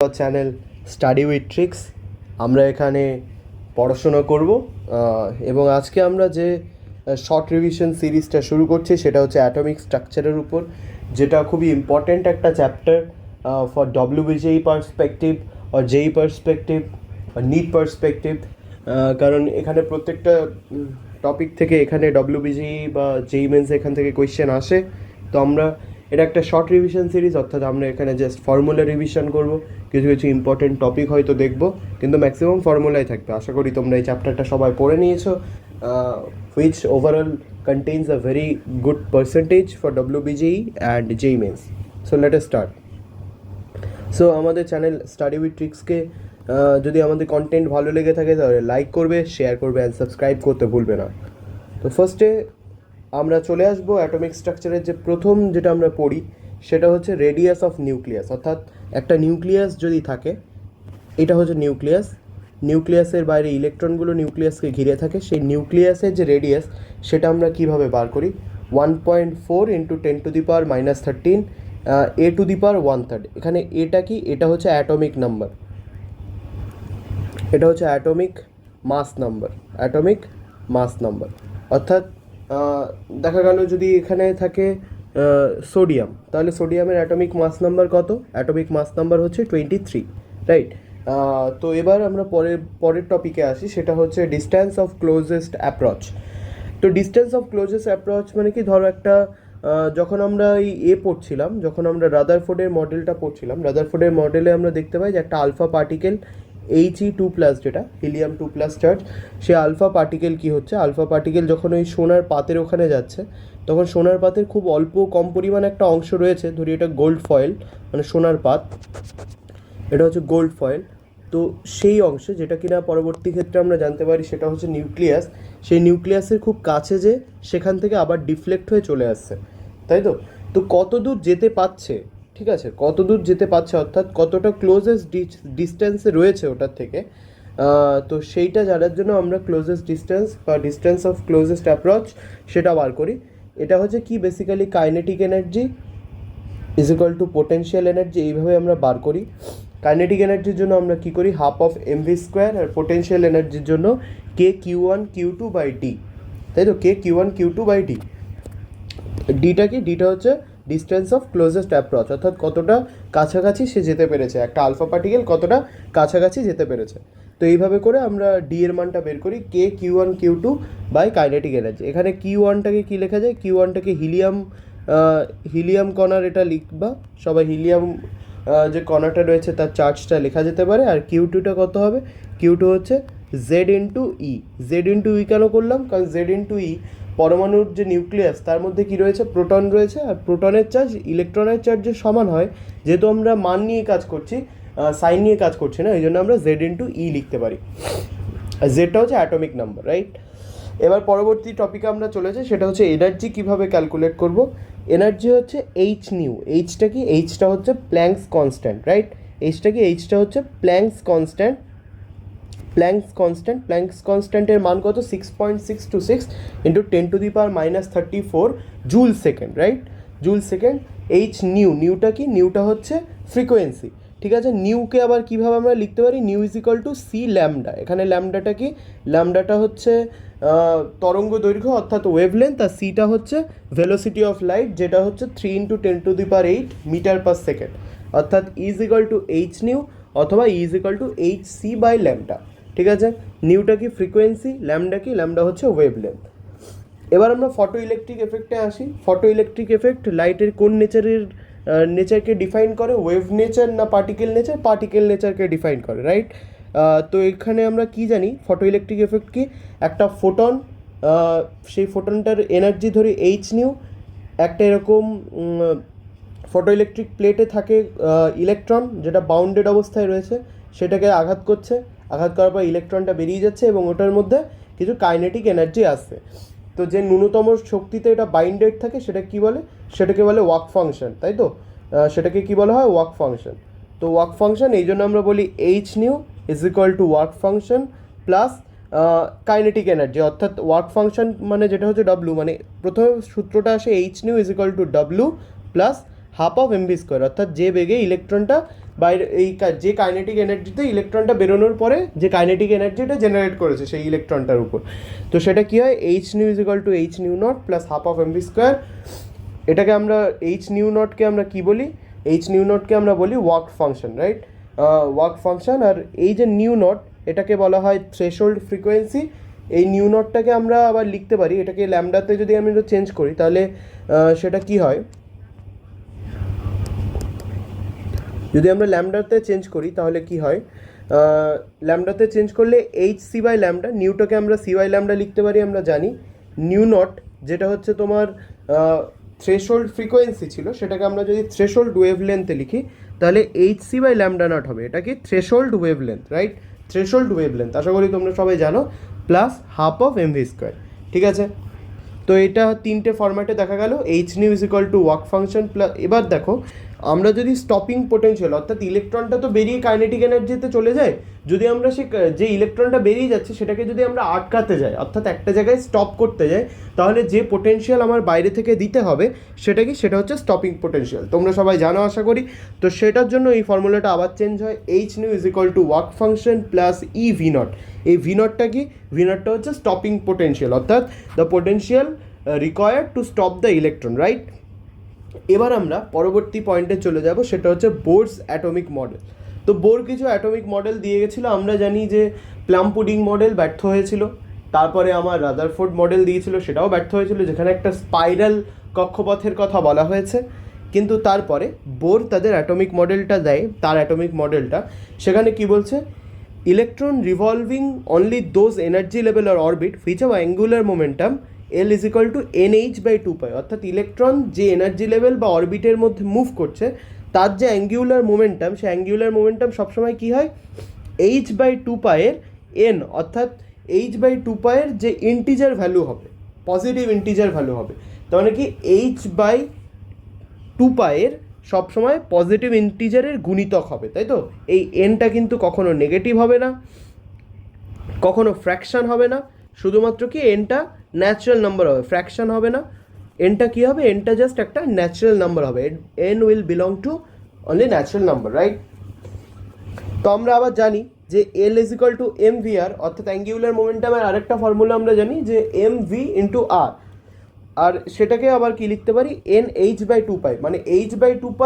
Channel study with tricks. আমরা এখানে পড়াশোনা করব এবং আজকে আমরা যে শর্ট রিভিশন সিরিজটা শুরু করছি সেটা হচ্ছে অ্যাটমিক স্ট্রাকচারের উপর, যেটা খুবই ইম্পর্ট্যান্ট একটা চ্যাপ্টার ফর ডব্লিউবিজেই পার্সপেক্টিভ আর জেই পার্সপেক্টিভ আর নিট পার্সপেক্টিভ। কারণ এখানে প্রত্যেকটা টপিক থেকে এখানে ডব্লিউবিজেই বা জেই মেন্স এখান থেকে কোয়েশ্চেন আসে। তো আমরা এটা একটা শর্ট রিভিশন সিরিজ, অর্থাৎ আমরা এখানে জাস্ট ফর্মুলা রিভিশন করব, কিছু কিছু ইম্পর্টেন্ট টপিক হয়তো দেখব, কিন্তু ম্যাক্সিমাম ফর্মুলাই থাকবে। আশা করি তোমরা এই চ্যাপ্টারটা সবাই পড়ে নিয়েছো, which overall contains a very good percentage for WBJE and JEE Mains. So let us start. So আমাদের চ্যানেল স্টাডি উইথ ট্রিক্সকে যদি আমাদের কন্টেন্ট ভালো লেগে থাকে তাহলে লাইক করবে, শেয়ার করবে অ্যান্ড সাবস্ক্রাইব করতে ভুলবে না। তো ফার্স্টে আমরা চলে আসবো অ্যাটমিক স্ট্রাকচারের যে প্রথম যেটা আমরা পড়ি সেটা হচ্ছে রেডিয়াস অফ নিউক্লিয়াস। অর্থাৎ একটা নিউক্লিয়াস যদি থাকে, এটা হচ্ছে নিউক্লিয়াস, নিউক্লিয়াসের বাইরে ইলেকট্রনগুলো নিউক্লিয়াসকে ঘিরে থাকে, সেই নিউক্লিয়াসের যে রেডিয়াস সেটা আমরা কিভাবে বার করি? 1.4 ইন্টু 10⁻⁻13 a⁻1/3। এখানে এটা কি? এটা হচ্ছে অ্যাটমিক নাম্বার, এটা হচ্ছে atomic mass number, atomic mass number. অর্থাৎ দেখা গেল যদি এখানে থাকে সোডিয়াম, তাহলে সোডিয়ামের অ্যাটমিক মাস নাম্বার কত? অ্যাটমিক মাস নাম্বার হচ্ছে 23, রাইট? তো এবার আমরা পরের টপিকে আসি, সেটা হচ্ছে ডিস্ট্যান্স অফ ক্লোজেস্ট অ্যাপ্রোচ। তো ডিস্ট্যান্স অফ ক্লোজেস্ট অ্যাপ্রোচ মানে কি? ধরো একটা যখন আমরা এই পড়ছিলাম, যখন আমরা রাদারফোর্ডের মডেলটা পড়ছিলাম, রাদারফোর্ডের মডেলে আমরা দেখতে পাই যে একটা আলফা পার্টিকেল He2+, যেটা হিলিয়াম 2+ চার্জ, সে আলফা পার্টিকেল কি হচ্ছে? আলফা পার্টিকেল যখন ওই সোনার পাতের ওখানে যাচ্ছে, তখন সোনার পাতের খুব কম পরিমাণ একটা অংশ রয়েছে, ধরি এটা গোল্ড ফয়েল, মানে সোনার পাত, এটা হচ্ছে গোল্ড ফয়েল। তো সেই অংশে, যেটা কিনা পরবর্তী ক্ষেত্রে আমরা জানতে পারি সেটা হচ্ছে নিউক্লিয়াস, সেই নিউক্লিয়াসের খুব কাছে যে সেখান থেকে আবার ডিফ্লেক্ট হয়ে চলে আসছে, তাই তো? তো কত দূর যেতে পারছে, ঠিক আছে, কত দূর যেতে পারছে, অর্থাৎ কতটা ক্লোজেস্ট ডিস্টেন্সে রয়েছে ওটার থেকে, তো সেইটা জানার জন্য আমরা ক্লোজেস্ট ডিস্টেন্স বা ডিস্টেন্স অফ ক্লোজেস্ট অ্যাপ্রোচ সেটা বার করি। এটা হচ্ছে কি? Basically kinetic energy is equal two potential energy, এইভাবে আমরা বার করি। কাইনেটিক এনার্জির জন্য আমরা কী করি? ½mv², আর পোটেনশিয়াল এনার্জির জন্য kq1q2/d, তাই তো? kq1q2/d। ডিটা কি? ডিটা হচ্ছে ডিস্টেন্স অফ ক্লোজেস্ট অ্যাপ্রোচ, অর্থাৎ কতটা কাছাকাছি সে যেতে পেরেছে, একটা আলফা পার্টিকেল কতটা কাছাকাছি যেতে পেরেছে। তো এইভাবে করে আমরা ডি এর মানটা বের করি, kq1q2 কাইনেটিক এনার্জি। এখানে q1টাকে কী লেখা যায়? q1টাকে হিলিয়াম কণার, এটা লিখবা সবাই, হিলিয়াম যে কণাটা রয়েছে তার চার্জটা লেখা যেতে পারে। আর কিউ2টা কত হবে? কিউ2 হচ্ছে Z/E। Z/E কেন করলাম? কারণ Z/E পরমাণুর যে নিউক্লিয়াস তার মধ্যে কি রয়েছে? প্রোটন রয়েছে, আর প্রোটনের চার্জ ইলেকট্রনের চার্জের সমান হয়। যেহেতু আমরা মান নিয়ে কাজ করছি, সাইন নিয়ে কাজ করছি না, এই জন্য আমরা Z/E লিখতে পারি। জেডটা হচ্ছে অ্যাটমিক নাম্বার, রাইট? এবার পরবর্তী টপিকে আমরা চলেছি, সেটা হচ্ছে এনার্জি কীভাবে ক্যালকুলেট করব। এনার্জি হচ্ছে এইচ নিউ। এইচটা কি? এইচটা হচ্ছে প্ল্যাঙ্কস কনস্ট্যান্ট, রাইট? এইচটা কি? এইচটা হচ্ছে প্ল্যাঙ্কস কনস্ট্যান্ট। প্ল্যাঙ্কস কনস্ট্যান্টের মান কত? 6.626 into 10⁻⁻34 joule second, right? Joule second. H নিউটা কি? নিউটা হচ্ছে ফ্রিকোয়েন্সি, ঠিক আছে? নিউকে আবার কীভাবে আমরা লিখতে পারি? Nu is equal to C lambda. এখানে ল্যামডাটা কি? ল্যামডাটা হচ্ছে তরঙ্গ দৈর্ঘ্য, অর্থাৎ ওয়েভলেন্থ, আর সিটা হচ্ছে ভেলোসিটি অফ লাইট, যেটা হচ্ছে 3 × 10⁸ মিটার/সেকেন্ড, অর্থাৎ is equal to H new অথবা ইজ ইকুয়াল টু hc/ল্যামডা, ঠিক আছে? নিউটা কি? ফ্রিকোয়েন্সি, ল্যামডা কি? ল্যামডা হচ্ছে ওয়েভলেন্থ। এবার আমরা ফটো ইলেকট্রিক এফেক্টে আসি। ফটো ইলেকট্রিক এফেক্ট লাইটের কোন নেচারকে ডিফাইন করে? ওয়েভ নেচার না পার্টিকেল নেচার? পার্টিকেল নেচারকে ডিফাইন করে, রাইট? তো এখানে আমরা কি জানি? ফটো ইলেকট্রিক এফেক্ট কি? একটা ফোটন, সেই ফোটনটার এনার্জি ধরি এইচ নিউ, একটা এরকম ফটো ইলেকট্রিক প্লেটে থাকে ইলেকট্রন, যেটা বাউন্ডেড অবস্থায় রয়েছে, সেটাকে আঘাত করছে, আঘাত করার পর ইলেকট্রনটা বেরিয়ে যাচ্ছে এবং ওটার মধ্যে কিছু কাইনেটিক এনার্জি আসছে। তো যে ন্যূনতম শক্তিতে এটা বাইন্ডেড থাকে সেটা কি বলে? সেটাকে বলে ওয়ার্ক ফাংশন, তাই তো? সেটাকে কি বলা হয়? Work function. তো ওয়ার্ক ফাংশন, এই জন্য আমরা বলি H nu is equal to work function plus kinetic energy, অর্থাৎ ওয়ার্ক ফাংশন মানে যেটা হচ্ছে ডব্লু, মানে প্রথমে সূত্রটা আসে H nu is equal two W plus ½ mv², অর্থাৎ যে বেগে ইলেকট্রনটা বাইরে যে কাইনেটিক এনার্জিতে ইলেকট্রনটা বেরোনোর পরে যে কাইনেটিক এনার্জিটা জেনারেট করেছে সেই ইলেকট্রনটার উপর। তো সেটা কী হয়, H nu is equal to H new not plus half of MV square. এটাকে আমরা এইচ নিউ নটকে আমরা কী বলি, এইচ নিউ নটকে আমরা বলি work function, right, work function. আর এই যে নিউ নট এটাকে বলা হয় থ্রেশহোল্ড ফ্রিকোয়েন্সি। এই নিউ নটটাকে আমরা আবার লিখতে পারি, এটাকে ল্যামডাতে যদি আমি চেঞ্জ করি তাহলে সেটা কি হয়, যদি আমরা ল্যামডাতে চেঞ্জ করি তাহলে কি হয়, ল্যামডাতে চেঞ্জ করলে এইচ সি বাই ল্যামডা, নিউটাকে আমরা সি বাই ল্যামডা লিখতে পারি, আমরা জানি নিউ নট যেটা হচ্ছে তোমার থ্রেশহোল্ড ফ্রিকোয়েন্সি ছিল সেটাকে আমরা যদি থ্রেশহোল্ড ওয়েভলেন্থে লিখি তাহলে H C by lambda naught হবে, এটা কি threshold wavelength, right, threshold wavelength, আশা করি তোমরা সবাই জানো, plus half of MV square. ঠিক আছে, তো এটা তিনটে ফরম্যাটে দেখা গেল, H nu is equal to work function plus. এবার দেখো আমরা যদি স্টপিং পোটেনশিয়াল অর্থাৎ ইলেকট্রনটা তো বেরিয়ে কাইনেটিক এনার্জিতে চলে যায়, যদি আমরা যে ইলেকট্রনটা বেরিয়ে যাচ্ছে সেটাকে যদি আমরা আটকাতে যাই অর্থাৎ একটা জায়গায় স্টপ করতে যাই তাহলে যে পোটেনশিয়াল আমার বাইরে থেকে দিতে হবে সেটা কি, সেটা হচ্ছে স্টপিং পোটেনশিয়াল, তোমরা সবাই জানো আশা করি। তো সেটার জন্য এই ফর্মুলাটা আবার চেঞ্জ হয়, H nu is equal to work function plus E V not. এই ভি নটটা কি, ভি নটটা হচ্ছে স্টপিং পোটেনশিয়াল অর্থাৎ the potential required to stop the electron, right. এবার আমরা পরবর্তী পয়েন্টে চলে যাব, সেটা হচ্ছে বোরস অ্যাটমিক মডেল। তো বোর কিছু অ্যাটমিক মডেল দিয়ে গেছিলো, আমরা জানি যে প্লাম পুডিং মডেল ব্যর্থ হয়েছিল, তারপরে আমার রাদারফোর্ড মডেল দিয়েছিল সেটাও ব্যর্থ হয়েছিল যেখানে একটা স্পাইরাল কক্ষপথের কথা বলা হয়েছে। কিন্তু তারপরে বোর তাদের অ্যাটমিক মডেলটা দেয়, তার অ্যাটমিক মডেলটা সেখানে কি বলছে, electron revolving only those energy level আর orbit which have angular momentum L is equal to NH by 2π, অর্থাৎ ইলেকট্রন যে এনার্জি লেভেল বা অরবিটের মধ্যে মুভ করছে তার যে অ্যাঙ্গুলার মোমেন্টাম, সেই অ্যাঙ্গুলার মোমেন্টাম সবসময় কী হয়, h/2π এর n, অর্থাৎ h/2π এর যে ইন্টিজার ভ্যালু হবে, পজিটিভ ইন্টিজার ভ্যালু হবে, তার মানে কি h/2π এর সবসময় পজিটিভ ইন্টিজারের গুণিতক হবে, তাই তো। এই এনটা কিন্তু কখনো নেগেটিভ হবে না, কখনো ফ্র্যাকশান হবে না, শুধুমাত্র কি এনটা ন্যাচারাল নাম্বার হবে, ফ্র্যাকশান হবে না। এনটা কী হবে, এনটা জাস্ট একটা ন্যাচারাল নাম্বার হবে, N will belong to only natural number, right. তো আমরা আবার জানি যে এল ইজ ইকুয়াল টু mvr, অর্থাৎ অ্যাঙ্গুলার মোমেন্টামের আরেকটা ফর্মুলা আমরা জানি যে mv ইন্টু আর, আর সেটাকে আবার কি লিখতে পারি, NH/2π, মানে h/2π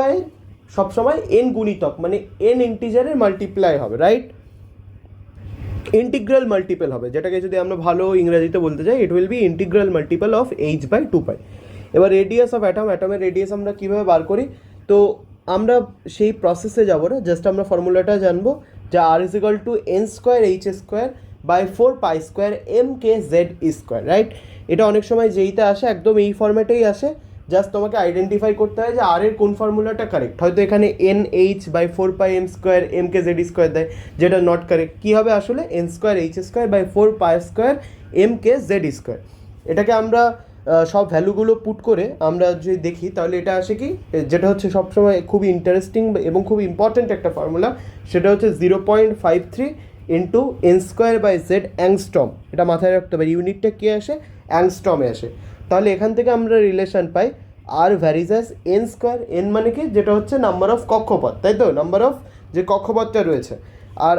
সবসময় n গুণিতক, মানে n ইন্টিজারের মাল্টিপ্লাই হবে, রাইট, ইন্টিগ্রাল মাল্টিপল হবে, যেটাকে যদি আমরা ভালো ইংরেজিতে বলতে চাই it will be integral multiple of h/2π। এবার রেডিয়াস অফ অ্যাটম, অ্যাটমের রেডিয়াস আমরা কীভাবে বার করি, তো আমরা সেই প্রসেসে যাব না, জাস্ট আমরা ফর্মুলাটা জানবো যে R is equal to n²h² by 4π² mkz², right. এটা অনেক সময় যেইতে আসে একদম এই ফর্ম্যাটেই আসে, জাস্ট তোমাকে আইডেন্টিফাই করতে হয় যে আর এর কোন ফর্মুলাটা কারেক্ট, হয়তো এখানে NH/4πm² mkz² দেয় যেটা নট কারেক্ট, কী হবে আসলে n²h² বাই 4π² mkz²। এটাকে আমরা সব ভ্যালুগুলো পুট করে আমরা যদি দেখি তাহলে এটা আসে কি, যেটা হচ্ছে সবসময় খুবই ইন্টারেস্টিং এবং খুব ইম্পর্ট্যান্ট একটা ফর্মুলা, সেটা হচ্ছে 0.53 ইন্টু n²/z অ্যাংস্ট্রম। এটা মাথায় রাখতে হবে, ইউনিটটা কী আসে, অ্যাংস্ট্রমে আসে। তাহলে এখান থেকে আমরা রিলেশন পাই আর ভ্যারিজ অ্যাজ n², n মানে কি, যেটা হচ্ছে নাম্বার অফ কক্ষপথ, তাই তো, নাম্বার অফ যে কক্ষপথটা রয়েছে, আর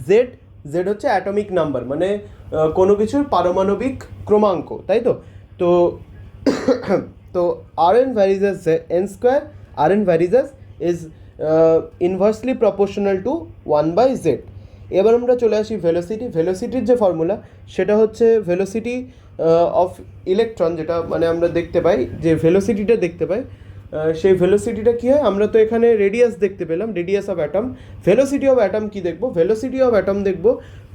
জেড, জেড হচ্ছে অ্যাটমিক নাম্বার, মানে কোনো কিছুর পারমাণবিক ক্রমাঙ্ক, তাই তো। তো তো Rn varies as n², Rn varies as is inversely proportional to 1/z। এবার আমরা চলে আসি ভেলোসিটি। ভেলোসিটির যে ফর্মুলা সেটা হচ্ছে ভেলোসিটি অফ ইলেকট্রন, যেটা মানে আমরা দেখতে পাই যে ভেলোসিটিটা দেখতে পাই, সেই ভেলোসিটিটা কী হয়, আমরা তো এখানে রেডিয়াস দেখতে পেলাম, radius of atom. Velocity of atom কী দেখবো, ভেলোসিটি অফ অ্যাটম দেখবো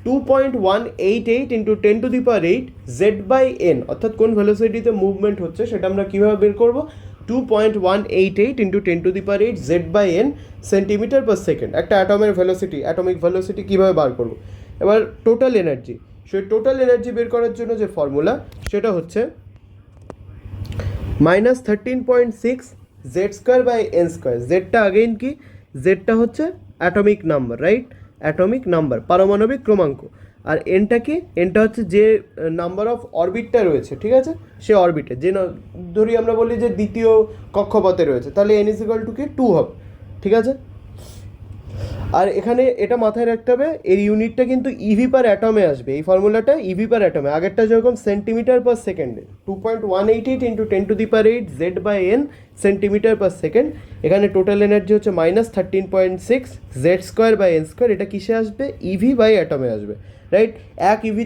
2.188 ইন্টু 10⁸ z/n, অর্থাৎ কোন ভেলোসিটিতে মুভমেন্ট হচ্ছে সেটা আমরা কীভাবে বের করবো, 2.188 into 10⁸ z/n centimetre per second. একটা অ্যাটমের ভেলোসিটি, অ্যাটমিক ভেলোসিটি কীভাবে বার করবো। এবার টোটাল এনার্জি, সেই টোটাল এনার্জি বের করার জন্য যে ফর্মুলা সেটা হচ্ছে -13.6 z²/n²। জেডটা আগেইন কি, জেডটা হচ্ছে atomic number, right, atomic number, পারমাণবিক ক্রমাঙ্ক। আর এনটা কি, এনটা হচ্ছে যে নাম্বার অফ অরবিটটা রয়েছে, ঠিক আছে, সে অরবিটে যে ধরি আমরা বলি যে দ্বিতীয় কক্ষপথে রয়েছে, তাহলে n ইজ ইকুয়াল টু কি 2 হবে, ঠিক আছে। আর এখানে এটা মাথায় রাখতে হবে, এর ইউনিটটা কিন্তু ইভি পার অ্যাটমে আসবে, এই ফর্মুলাটা ইভি পার অ্যাটমে, আগেরটা যেরকম সেন্টিমিটার পার সেকেন্ডে, 2.188 into 10⁸ Z/N centimetre per second. এখানে টোটাল এনার্জি হচ্ছে -13.6 Z²/N², এটা কিসে আসবে? ইভি বাই অ্যাটমে আসবে, রাইট। এক ইভি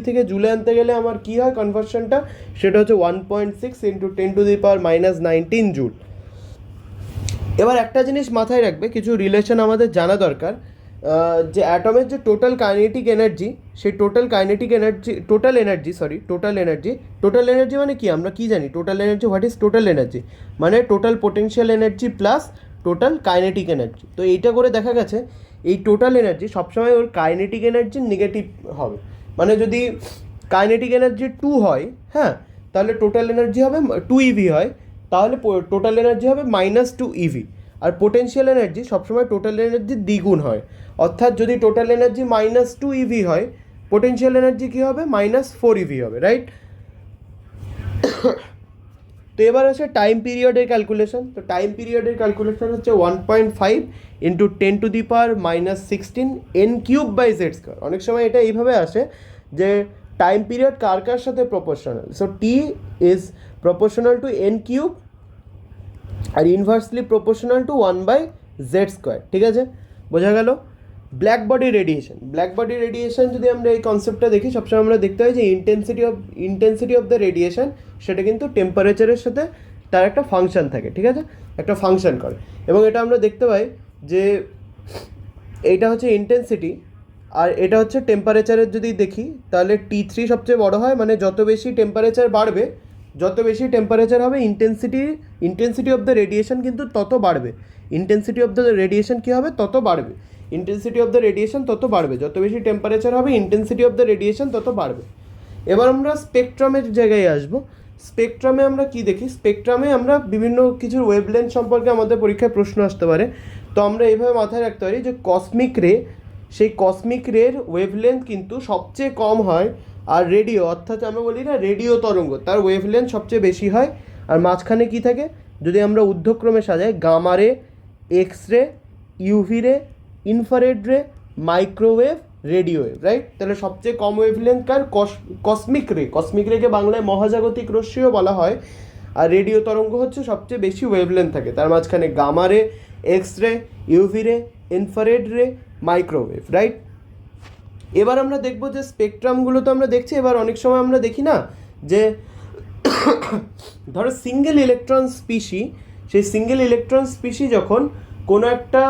থেকে জুলে আনতে গেলে আমার কী হয় কনভার্সনটা, সেটা হচ্ছে 1.6 ইন্টু 10⁻⁻19 জুল। এবার একটা জিনিস মাথায় রাখবে, কিছু রিলেশন আমাদের জানা দরকার, যে অ্যাটমের যে টোটাল কাইনেটিক এনার্জি, সেই টোটাল এনার্জি মানে কি, আমরা কি জানি total energy, what is total energy, মানে total potential energy plus total kinetic energy. তো এইটা করে দেখা গেছে এই টোটাল এনার্জি সবসময় ওর কাইনেটিক এনার্জি নেগেটিভ হবে, মানে যদি কাইনেটিক এনার্জি 2 হয়, হ্যাঁ, তাহলে টোটাল এনার্জি হবে 2 ইভি হয়, তাহলে টোটাল এনার্জি হবে -2 ইভি। আর পোটেনশিয়াল এনার্জি সবসময় টোটাল এনার্জির দ্বিগুণ হয়, অর্থাৎ যদি টোটাল এনার্জি -2 ইভি হয়, পোটেনশিয়াল এনার্জি কী হবে? -4 ইভি হবে, রাইট। তো এবার আছে টাইম পিরিয়ডের ক্যালকুলেশন। তো টাইম পিরিয়ডের ক্যালকুলেশন হচ্ছে 1.5 ইন্টু 10⁻⁻16 N³/Z²। অনেক সময় এটা এইভাবে আসে যে টাইম পিরিয়ড কার কার সাথে proportional, so T is proportional to N³ আর ইনভার্সলি প্রপোর্শনাল টু 1/Z², ঠিক আছে, বোঝা গেল। ব্ল্যাক বডি রেডিয়েশন যদি আমরা এই কনসেপ্টটা দেখি, সবসময় আমরা দেখতে পাই যে ইন্টেন্সিটি অফ দ্য রেডিয়েশন, সেটা কিন্তু টেম্পারেচারের সাথে তার একটা ফাংশন থাকে, ঠিক আছে, একটা ফাংশন করে। এবং এটা আমরা দেখতে পাই যে এইটা হচ্ছে ইন্টেন্সিটি আর এটা হচ্ছে টেম্পারেচারের, যদি দেখি তাহলে T3 সবচেয়ে বড় হয়, মানে যত বেশি টেম্পারেচার বাড়বে, যত বেশি টেম্পারেচার হবে ইন্টেন্সিটি অফ দ্য রেডিয়েশন কিন্তু তত বাড়বে। ইন্টেন্সিটি অফ দ্য রেডিয়েশন কী হবে? তত বাড়বে। ইন্টেন্সিটি অফ দ্য রেডিয়েশন তত বাড়বে, যত বেশি টেম্পারেচার হবে ইন্টেন্সিটি অফ দ্য রেডিয়েশন তত বাড়বে। এবার আমরা স্পেকট্রামের জায়গায় আসবো। স্পেকট্রামে আমরা কি দেখি? স্পেকট্রামে আমরা বিভিন্ন কিছুর ওয়েভলেন্থ সম্পর্কে আমাদের পরীক্ষায় প্রশ্ন আসতে পারে। তো আমরা এইভাবে মাথায় রাখতে পারি যে কসমিক রে, সেই কসমিক রের ওয়েভলেন্থ কিন্তু সবচেয়ে কম হয়, আর রেডিও, অর্থাৎ আমরা বলি না রেডিও তরঙ্গ, তার ওয়েভলেন্থ সবচেয়ে বেশি হয়। আর মাঝখানে কি থাকে? যদি আমরা ঊর্ধ্বক্রমে সাজাই, গামা রে, এক্স রে, ইউভি রে, ইনফ্রারেড রে, মাইক্রোওয়েভ, রেডিও ওয়েভ, রাইট। তাহলে সবচেয়ে কম ওয়েভলেন্থ কার? কসমিক রেকে বাংলায় মহাজাগতিক রশ্মিও বলা হয়। আর রেডিও তরঙ্গ হচ্ছে সবচেয়ে বেশি ওয়েভলেন্থ থাকে, তার মাঝখানে গামা রে, এক্স রে, ইউভি রে, ইনফ্রারেড রে, মাইক্রোওয়েভ, রাইট। এবার আমরা দেখব যে স্পেকট্রামগুলো তো আমরা দেখছি, এবার অনেক সময় আমরা দেখি না যে ধরো সিঙ্গেল ইলেকট্রন স্পিসি, সেই সিঙ্গেল ইলেকট্রন স্পিসি যখন কোনো একটা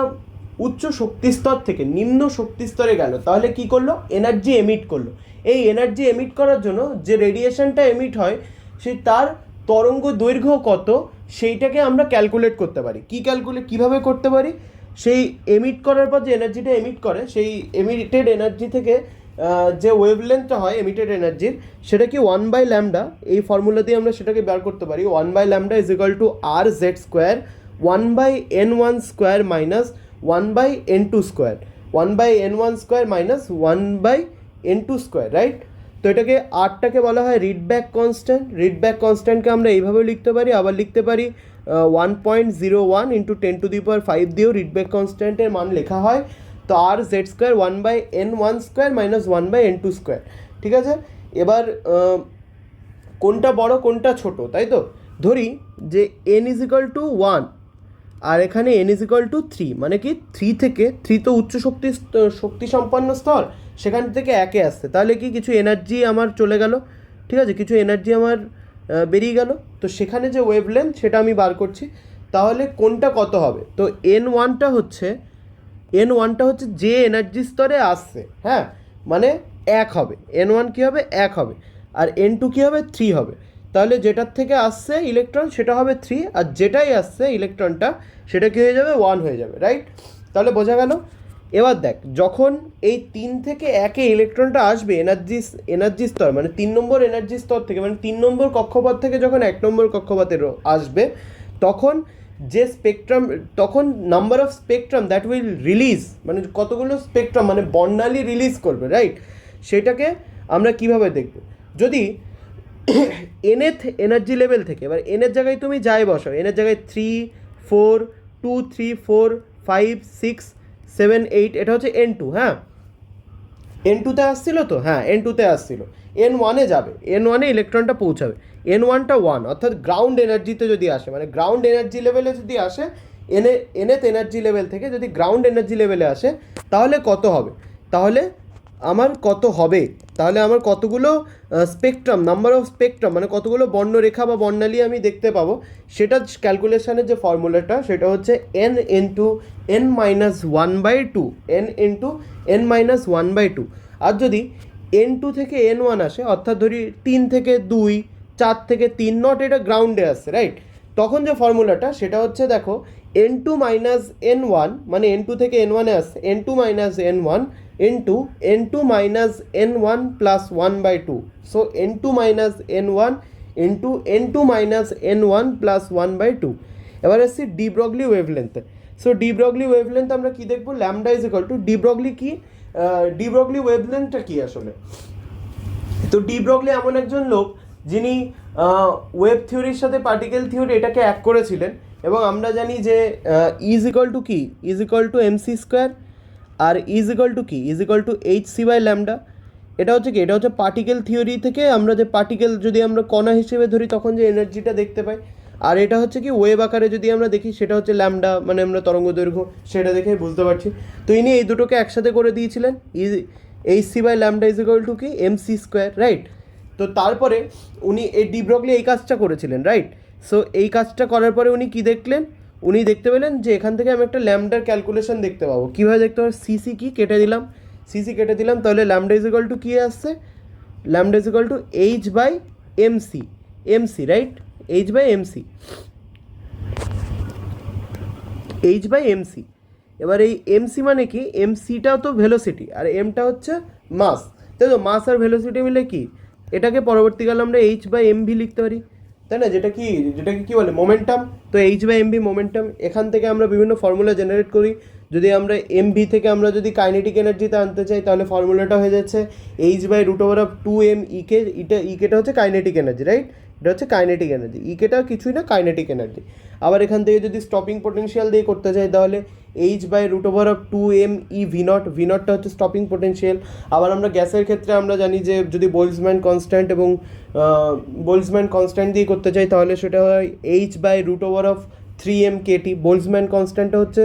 উচ্চ শক্তিস্তর থেকে নিম্ন শক্তিস্তরে গেল, তাহলে কি করলো? এনার্জি এমিট করলো। এই এনার্জি এমিট করার জন্য যে রেডিয়েশনটা এমিট হয়, সেই তার তরঙ্গ দৈর্ঘ্য কত, সেইটাকে আমরা ক্যালকুলেট করতে পারি। কীভাবে করতে পারি? সেই এমিট করার পর যে এনার্জিটা এমিট করে, সেই এমিটেড এনার্জি থেকে যে ওয়েভলেন্থটা হয় এমিটেড এনার্জির, সেটা কি 1/λ, এই ফর্মুলা দিয়ে আমরা সেটাকে বের করতে পারি। 1/λ is equal to RZ², 1/N1² minus 1/N2², 1/N1² minus 1/N2², right. তো এটাকে আরটাকে বলা হয় রিডব্যাক কনস্ট্যান্টকে আমরা এইভাবেও লিখতে পারি, আবার লিখতে পারি 1.01 ইন্টু 10⁵ দিয়েও রিডব্যাক কনস্ট্যান্টের মান লেখা হয়। তো RZ² 1/N1² মাইনাস 1/N2², ঠিক আছে। এবার কোনটা বড় কোনটা ছোট, তাই তো? ধরি যে N ইজ ইকুয়াল টু 1 আর এখানে N ইজ ইকুয়াল টু 3, মানে কি 3 তো উচ্চ শক্তি সম্পন্ন স্তর, সেখান থেকে 1-এ আসছে, তাহলে কি কিছু এনার্জি আমার চলে গেল, ঠিক আছে, কিছু এনার্জি আমার বেরিয়ে গেল। তো সেখানে যে ওয়েভলেন্থ সেটা আমি বার করছি, তাহলে কোনটা কত হবে? তো N1টা হচ্ছে যে এনার্জি স্তরে আসছে, হ্যাঁ, মানে 1 হবে। N1 কী হবে? 1 হবে। আর N2 কী হবে? 3 হবে। তাহলে যেটার থেকে আসছে ইলেকট্রন সেটা হবে 3, আর যেটাই আসছে ইলেকট্রনটা সেটা কী হয়ে যাবে? 1 হয়ে যাবে, রাইট। তাহলে বোঝা গেল। এবার দেখ, যখন এই 3 থেকে 1-এ ইলেকট্রনটা আসবে এনার্জি স্তর, মানে 3 নম্বর এনার্জি স্তর থেকে, মানে 3 নম্বর কক্ষপথ থেকে যখন 1 নম্বর কক্ষপথে আসবে, তখন number of spectrum that will release, মানে কতগুলো স্পেকট্রাম মানে বর্ণালী রিলিজ করবে, রাইট। সেটাকে আমরা কিভাবে দেখব? যদি nth এনার্জি লেভেল থেকে, এবার এনের জায়গায় তুমি যাই বসাও, এনের জায়গায় 3, 4, 2 3 4 5 6 7 8, এটা হচ্ছে N2, হ্যাঁ N2-তে আসছিল তো, হ্যাঁ N2-তে আসছিল, N1-এ যাবে, N1-এ ইলেকট্রনটা পৌঁছাবে, N1টা 1 অর্থাৎ গ্রাউন্ড এনার্জিতে যদি আসে, মানে গ্রাউন্ড এনার্জি লেভেলে যদি আসে, nth এনার্জি লেভেল থেকে যদি গ্রাউন্ড এনার্জি লেভেলে আসে, তাহলে কত হবে, তাহলে আমার কত হবে, তাহলে আমার কতগুলো স্পেকট্রাম, নাম্বার অফ স্পেকট্রাম, মানে কতগুলো বর্ণরেখা বা বর্ণালী আমি দেখতে পাবো, সেটা ক্যালকুলেশনের যে ফর্মুলাটা সেটা হচ্ছে n into n minus one by two, n into n minus one by two. আর যদি N2 থেকে N1 আসে, অর্থাৎ ধরি 3 থেকে 2, 4 থেকে 3, নট এটা গ্রাউন্ডে আসছে, রাইট, তখন যে ফর্মুলাটা সেটা হচ্ছে দেখো N2 মাইনাস N1, মানে N2 থেকে N1-এ আসছে, N2 minus N1 into N2 minus N1 plus 1/2, so N2 minus N1 into N2 minus N1 plus 1/2। এবার আসছি ডি ব্রগলি ওয়েভলেন্থে। সো ডি ব্রগলি ওয়েভলেন্থ আমরা কি দেখবো, lambda is equal to de Broglie কি, ডি ব্রগলি ওয়েভলেন্থটা কি আসলে। তো ডি ব্রগলি এমন একজন লোক যিনি ওয়েভ থিওরির সাথে পার্টিকেল থিওরি এটাকে এক করেছিলেন, এবং আমরা জানি যে ইজ ইকুয়াল টু কি, is equal to MC square, আর ইজ ইকুয়াল টু কি, is equal to H C by lambda. এটা হচ্ছে কি, এটা হচ্ছে পার্টিকেল থিওরি থেকে আমরা যে পার্টিকেল যদি আমরা কণা হিসেবে ধরি তখন যে এনার্জিটা দেখতে পাই, আর এটা হচ্ছে কি ওয়েভ আকারে যদি আমরা দেখি সেটা হচ্ছে ল্যামডা, মানে আমরা তরঙ্গ দৈর্ঘ্য, সেটা দেখে বুঝতে পারছি। তো ইনি এই দুটোকে একসাথে করে দিয়েছিলেন, HC by lambda is equal to কি এমসি স্কোয়ার, রাইট। তো তারপরে উনি এই ডি ব্রগলি এই কাজটা করেছিলেন, রাইট। সো এই কাজটা করার পরে উনি কি দেখলেন, উনি দেখতে পেলেন যে এখান থেকে আমি একটা ল্যামডার ক্যালকুলেশন দেখতে পাবো। কীভাবে দেখতে পাবো, সিসি কি কেটে দিলাম, সিসি কেটে দিলাম, তাহলে ল্যামডা ইজ ইকুয়াল টু কী আসছে, lambda is equal to H by MC, MC right, H by MC, H by MC. এবার এই এমসি মানে কি, এমসিটাও তো ভেলোসিটি আর এমটা হচ্ছে মাস, তাই তো, মাস আর ভেলোসিটি মিলে কি, এটাকে পরবর্তীকালে আমরা এইচ বাই এমভি লিখতে পারি, তাই না, যেটাকে কি বলে মোমেন্টাম। তো এইচ বাই এমভি মোমেন্টাম, এখান থেকে আমরা বিভিন্ন ফর্মুলা জেনারেট করি। যদি আমরা এমভি থেকে আমরা যদি কাইনেটিক এনার্জিতে আনতে চাই তাহলে ফর্মুলাটা হয়ে যাচ্ছে H by root over of 2m EK, ইকেটা হচ্ছে কাইনেটিক এনার্জি, রাইট, এটা হচ্ছে কাইনেটিক এনার্জি, ইকেটা কিছুই না, কাইনেটিক এনার্জি। আবার এখান থেকে যদি স্টপিং পোটেনশিয়াল দিয়ে করতে চাই তাহলে H by root over of 2m E V naught, V নটটা হচ্ছে স্টপিং পোটেনশিয়াল। আবার আমরা গ্যাসের ক্ষেত্রে আমরা জানি যে যদি বোলসম্যান কনস্ট্যান্ট এবং বোলসম্যান কনস্ট্যান্ট দিয়ে করতে চাই তাহলে সেটা হয় H by root over of 3m KT. Boltzmann কনস্ট্যান্টটা হচ্ছে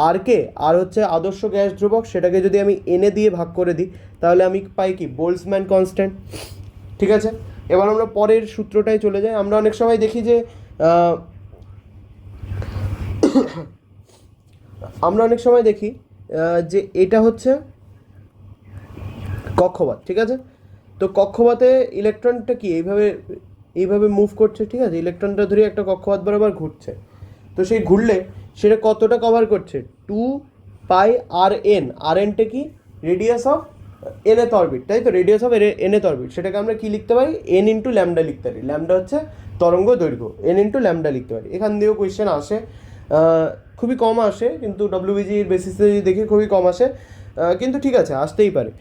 আর কে, আর হচ্ছে আদর্শ গ্যাস ধ্রুবক, সেটাকে যদি আমি এনে দিয়ে ভাগ করে দিই তাহলে আমি পাই কি বোলসম্যান কনস্ট্যান্ট, ঠিক আছে। এবার আমরা পরের সূত্রটায় চলে যাই। আমরা অনেক সময় দেখি যে যে এটা হচ্ছে কক্ষপথ, ঠিক আছে। তো কক্ষপথে ইলেকট্রনটা কি এইভাবে মুভ করছে, ঠিক আছে, ইলেকট্রনটা ধরে একটা কক্ষপথ বরাবর ঘুরছে। তো সেই ঘুরলে সেটা কতটা কভার করছে, 2 পাই RN, RNটা কি রেডিয়াস অফ nth অরবিট, তাই তো, রেডিয়াস অফ nth অরবিট, সেটাকে আমরা কি লিখতে পারি, n ইন্টু ল্যামডা লিখতে পারি। ল্যামডা হচ্ছে তরঙ্গ দৈর্ঘ্য, n ইন্টু ল্যামডা লিখতে পারি। এখান দিয়েও কোয়েশ্চেন আসে, খুবই কম আসে, কিন্তু ডব্লিউবিজির বেসিসে যদি দেখি খুবই কম আসে, কিন্তু ঠিক আছে, আসতেই পারে।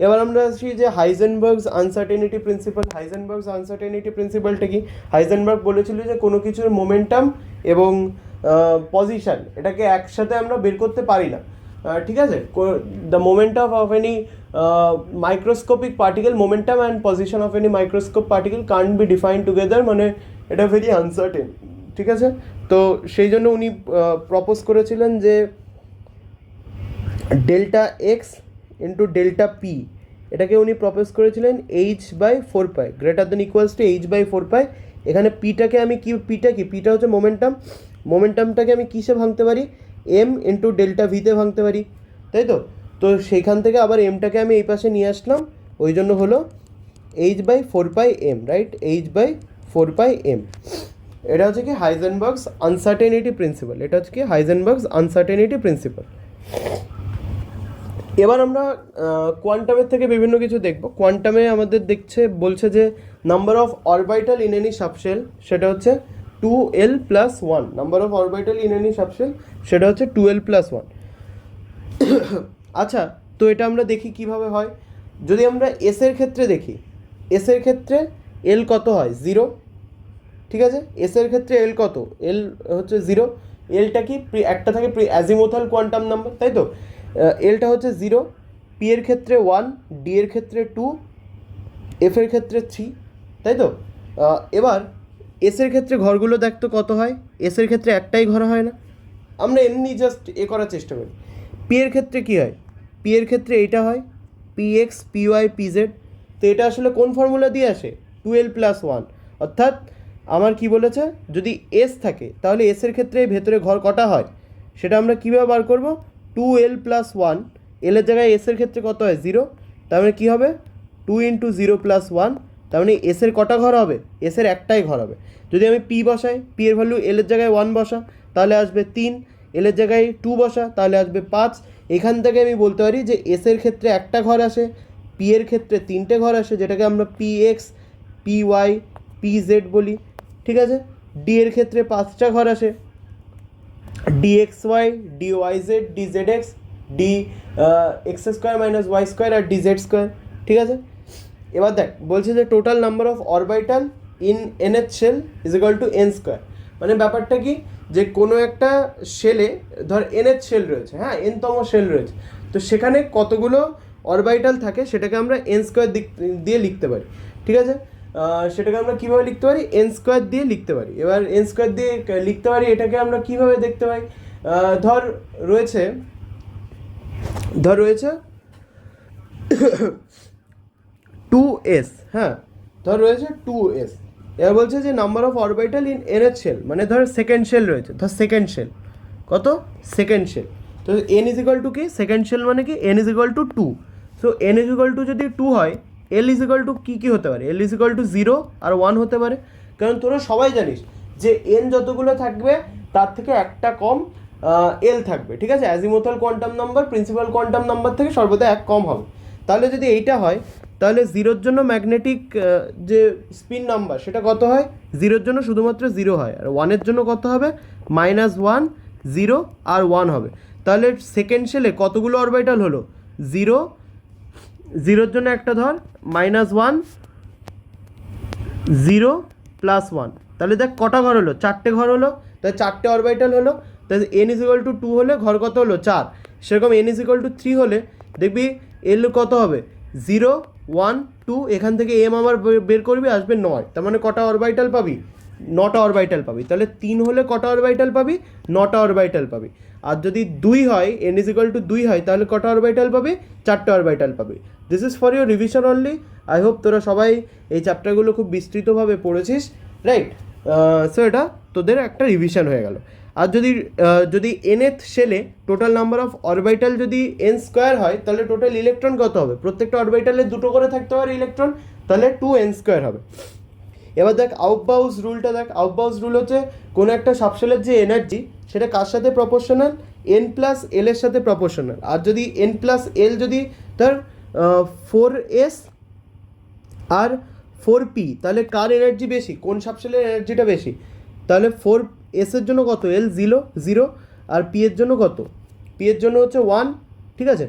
এবার আমরা আসছি যে হাইজেনবার্গস আনসার্টেনিটি প্রিন্সিপাল। হাইজেনবার্গস আনসার্টেনিটি প্রিন্সিপালটা কি, হাইজেনবার্গ বলেছিল যে কোনো কিছুর মোমেন্টাম এবং পজিশন এটাকে একসাথে আমরা বের করতে পারি না, ঠিক আছে। The momentum of any microscopic particle, momentum and position of any microscope particle can't be defined together, মানে এটা ভেরি আনসার্টেন, ঠিক আছে। তো সেই জন্য উনি প্রপোজ করেছিলেন যে delta X into delta P, এটাকে উনি প্রপোজ করেছিলেন H by 4 pi greater than equals to H by 4 pi. এখানে পিটাকে আমি কি, পিটা হচ্ছে মোমেন্টাম, মোমেন্টামটাকে আমি কিসে ভাঙতে পারি, এম ইন্টু ডেল্টা ভিতে ভাঙতে পারি, তাই তো। তো সেইখান থেকে আবার এমটাকে আমি এই পাশে নিয়ে আসলাম, ওই জন্য হলো H by 4 pi M, right, H by 4 pi M. এটা হচ্ছে কি হাইজেনবার্গস আনসার্টেনিটি প্রিন্সিপাল, এটা হচ্ছে কি হাইজেনবার্গস আনসার্টেনিটি প্রিন্সিপাল। এবার আমরা কোয়ান্টামের থেকে বিভিন্ন কিছু দেখব। কোয়ান্টামে আমাদের বলছে যে number of orbital in any subshell সেটা হচ্ছে 2l+1, number of orbital in any subshell সেটা হচ্ছে 2l+1। আচ্ছা, তো এটা আমরা দেখি কিভাবে হয়। যদি আমরা এসের ক্ষেত্রে দেখি, এসের ক্ষেত্রে এল কত হয়, 0, ঠিক আছে। এসের ক্ষেত্রে এল কত, এল হচ্ছে 0, এলটা কি একটা থাকে অ্যাজিমুথাল কোয়ান্টাম নাম্বার, তাই তো? এলটা হচ্ছে 0, পি এর ক্ষেত্রে 1, ডি এর ক্ষেত্রে 2, এফ এর ক্ষেত্রে 3, তাই তো? এবার এস এর ক্ষেত্রে ঘরগুলো দেখতো কত হয়। এস এর ক্ষেত্রে একটাই ঘর হয় না, আমরা এমনি জাস্ট করার চেষ্টা করি। পি এর ক্ষেত্রে কী হয়? পি এর ক্ষেত্রে এইটা হয়, P X P Y P Z. তো এটা আসলে কোন ফর্মুলা দিয়ে আসে? 2l+1। অর্থাৎ আমার কি বলেছে, যদি এস থাকে তাহলে এস এর ক্ষেত্রে ভেতরে ঘর কটা হয় সেটা আমরা কীভাবে বার করব? 2l+1, এলের জায়গায় এস এর ক্ষেত্রে কত হয়? 0। তার মানে কী হবে? 2 × 0+1, তার মানে এস এর কটা ঘর হবে? এস এর একটাই ঘর হবে। যদি আমি পি বসাই, পি এর ভ্যালু এলের জায়গায় 1 বসা, তাহলে আসবে 3, এলের জায়গায় 2 বসা, তাহলে আসবে 5। এখান থেকে আমি বলতে পারি যে এস এর ক্ষেত্রে একটা ঘর আসে, পি এর ক্ষেত্রে 3টে ঘর আসে, যেটাকে আমরা P X P Y P Z বলি, ঠিক আছে? ডি এর ক্ষেত্রে 5টা ঘর আসে, D X Y D Y Z D Z X D X square minus Y square আর ডি জেড স্কোয়ার, ঠিক আছে? এবার দেখ বলছে যে total number of orbital in nth shell is equal to N square. মানে ব্যাপারটা কি, যে কোনো একটা শেলে ধর এনএচ শেল রয়েছে, হ্যাঁ, এনতম শেল রয়েছে, তো সেখানে কতগুলো অরবিটাল থাকে সেটাকে আমরা এন স্কোয়ার দিয়ে লিখতে পারি, ঠিক আছে? সেটাকে আমরা কীভাবে লিখতে পারি? এন স্কোয়ার দিয়ে লিখতে পারি। এবার এন স্কোয়ার দিয়ে লিখতে পারি, এটাকে আমরা কীভাবে দেখতে পাই? ধর রয়েছে 2s, হ্যাঁ, ধর রয়েছে 2s। এবার বলছে যে number of orbital in nth shell, মানে ধর সেকেন্ড শেল রয়েছে, ধর সেকেন্ড শেল কত? Second shell. তো এন ইজ ইকুয়াল টু কি? সেকেন্ড শেল মানে কি? N is equal to 2। So N is equal to যদি 2 হয়, এল ইজ ইকুয়াল টু কী হতে পারে? এল ইজ ইকুয়াল টু 0 আর 1 হতে পারে। কারণ তোরা সবাই জানিস যে এন যতগুলো থাকবে তার থেকে একটা কম এল থাকবে, ঠিক আছে? Azimuthal quantum number principal quantum number থেকে সর্বদা এক কম হবে। তাহলে যদি এইটা হয়, তাহলে 0-র জন্য ম্যাগনেটিক যে স্পিন নাম্বার সেটা কত হয়? 0-র জন্য শুধুমাত্র 0 হয়, আর 1-এর জন্য কত হবে? -1, 0 আর 1 হবে। তাহলে সেকেন্ড শেলে কতগুলো অরবিটাল হলো? 0, 0-র জন্য একটা ধর, -1, 0 + 1, তাহলে দেখ কটা ঘর হলো? 4টে ঘর হলো। তাহলে 4টে অরবিটাল হলো। তাহলে n = 2 হলে ঘর কত হলো? 4। সেরকম n = 3 হলে দেখবি এল কত হবে? 0, 1, 2, এখান থেকে m আমার বের করবি, আসবে 9। তার মানে কটা অরবিটাল পাবি? 9টা অরবিটাল পাবি। তাহলে 3 হলে কটা অরবিটাল পাবি? 9টা অরবিটাল পাবি। আর যদি 2 হয়, n = 2 হয়, তাহলে কটা অরবিটাল পাবি? 4টে অরবিটাল পাবি। This is for your revision only. I hope তোরা সবাই এই চ্যাপ্টারগুলো খুব বিস্তৃতভাবে পড়েছিস, রাইট? সো এটা তোদের একটা রিভিশন হয়ে গেল। আর যদি nth শেলে টোটাল নাম্বার অফ অরবিটাল যদি n স্কোয়ার হয়, তাহলে টোটাল ইলেকট্রন কত হবে? প্রত্যেকটা অরবিটালে 2টো করে থাকতে পারে ইলেকট্রন, তাহলে 2n স্কোয়ার হবে। এবার দেখ আউটবাউস রুলটা দেখ। আউটবাউস রুল হচ্ছে কোনো একটা সাবশেলের যে এনার্জি সেটা কার সাথে প্রপোর্শনাল? n+l এর সাথে প্রপোর্শনাল। আর যদি n+l যদি ধর 4s আর 4p, তাহলে কার এনার্জি বেশি? কোন সাবশেলের এনার্জিটা বেশি? তাহলে 4s এর জন্য কত? l 0, আর p এর জন্য কত? p এর জন্য হচ্ছে 1, ঠিক আছে?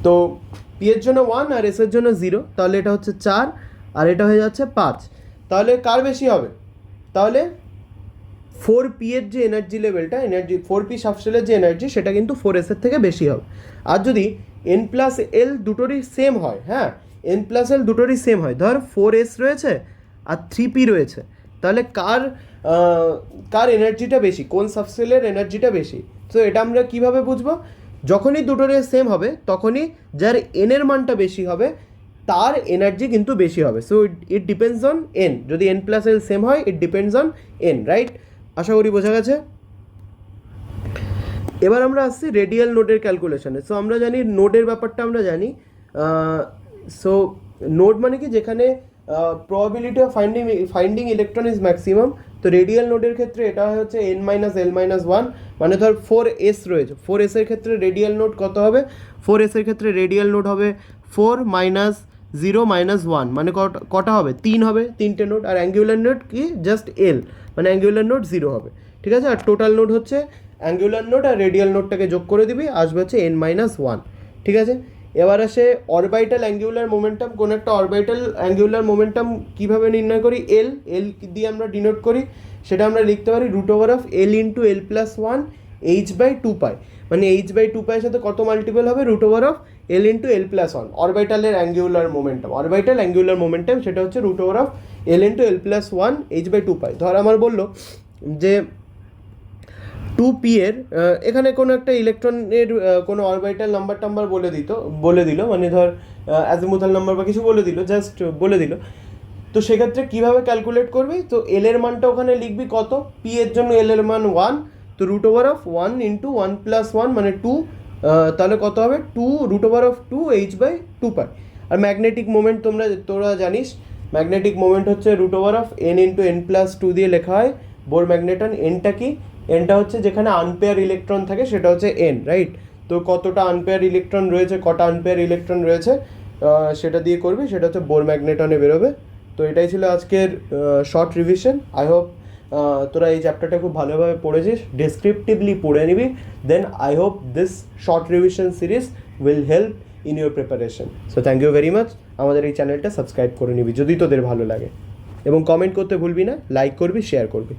তো p এর জন্য 1 আর s এর জন্য 0, তাহলে এটা হচ্ছে 4 আর এটা হয়ে যাচ্ছে 5। তাহলে কার বেশি হবে? তাহলে 4p এর যে এনার্জি লেভেলটা, 4p সাবশেলের যে এনার্জি সেটা কিন্তু 4s এর থেকে বেশি হবে। আর যদি n+l দুটোরই সেম হয়, হ্যাঁ, n+l দুটোরই সেম হয়, ধর 4s রয়েছে আর 3p রয়েছে, তাহলে কার এনার্জিটা বেশি? কোন সাবশেলের এনার্জিটা বেশি? তো এটা আমরা কিভাবে বুঝবো? যখনই দুটোর সেম হবে তখনই যার n এর মানটা বেশি হবে তার এনার্জি কিন্তু বেশি হবে। So it depends on n। যদি n+l সেম হয়, it depends on n, right? আশা করি বোঝা গেছে। এবার আমরা আসছি রেডিয়াল নোডের ক্যালকুলেশনে। সো আমরা জানি নোডের ব্যাপারটা আমরা জানি। সো নোড মানে কি? যেখানে probability of finding electron is maximum. তো রেডিয়াল নোডের ক্ষেত্রে এটা হচ্ছে n-l-1, মানে ধর 4s রয়েছে, 4s এর ক্ষেত্রে রেডিয়াল নোড কত হবে? 4s এর ক্ষেত্রে রেডিয়াল নোড হবে 4 - 0 - 1, মানে কটা হবে? 3 হবে, 3টে নোড। আর অ্যাঙ্গুলার নোড কি? জাস্ট l, মানে অ্যাঙ্গুলার নোড 0 হবে, ঠিক আছে? আর টোটাল নোড হচ্ছে অ্যাঙ্গুলার নোড আর রেডিয়াল নোডটাকে যোগ করে দিবি, আসবে হচ্ছে n-1, ঠিক আছে? এবার আসে অরবিটাল অ্যাঙ্গুলার মোমেন্টাম। কোন একটা অরবিটাল অ্যাঙ্গুলার মোমেন্টাম কীভাবে নির্ণয় করি? এল দিয়ে আমরা ডিনোট করি। সেটা আমরা লিখতে পারি root over of L into L plus one H by two pi, মানে এইচ বাই টু পাইয়ের সাথে কত মাল্টিপল হবে, root over of L into L plus one, অরবিটালের angular momentum, orbital angular momentum সেটা হচ্ছে root over of L into L plus one H by two pi. ধর আমার বললো যে 2p এর এখানে কোনো একটা ইলেকট্রনের কোনো অরবিটাল নাম্বার টাম্বার বলে দিল মানে ধর অ্যাজিমুথাল নাম্বার বা কিছু বলে দিল, জাস্ট বলে দিল। তো সেক্ষেত্রে কীভাবে ক্যালকুলেট করবি, তো এল এর মানটা ওখানে লিখবি কত, পি এর জন্য এল এর মান 1, তো root over of 1 into 1 plus 1 মানে 2, তাহলে কত হবে 2 root over of 2 H by 2 pi. আর ম্যাগনেটিক মোমেন্ট তোরা জানিস, ম্যাগনেটিক মোমেন্ট হচ্ছে root over of N into N plus 2 দিয়ে লেখা হয়। বোর ম্যাগনেটন এনটা কি, এনটা হচ্ছে যেখানে আনপেয়ার ইলেকট্রন থাকে সেটা হচ্ছে এন, রাইট? তো কতটা আনপেয়ার ইলেকট্রন রয়েছে, কটা আনপেয়ার ইলেকট্রন রয়েছে সেটা দিয়ে করবি, সেটা হচ্ছে বোর ম্যাগনেটনে বেরোবে। তো এটাই ছিল আজকের শর্ট রিভিশন। আই হোপ তোরা এই চ্যাপ্টারটা খুব ভালোভাবে পড়েছিস, ডেসক্রিপটিভলি পড়ে নিবি, then I hope this short revision series will help in your preparation. So thank you very much. আমাদের এই চ্যানেলটা সাবস্ক্রাইব করে নিবি যদি তোদের ভালো লাগে, এবং কমেন্ট করতে ভুলবি না, লাইক করবি, শেয়ার করবি।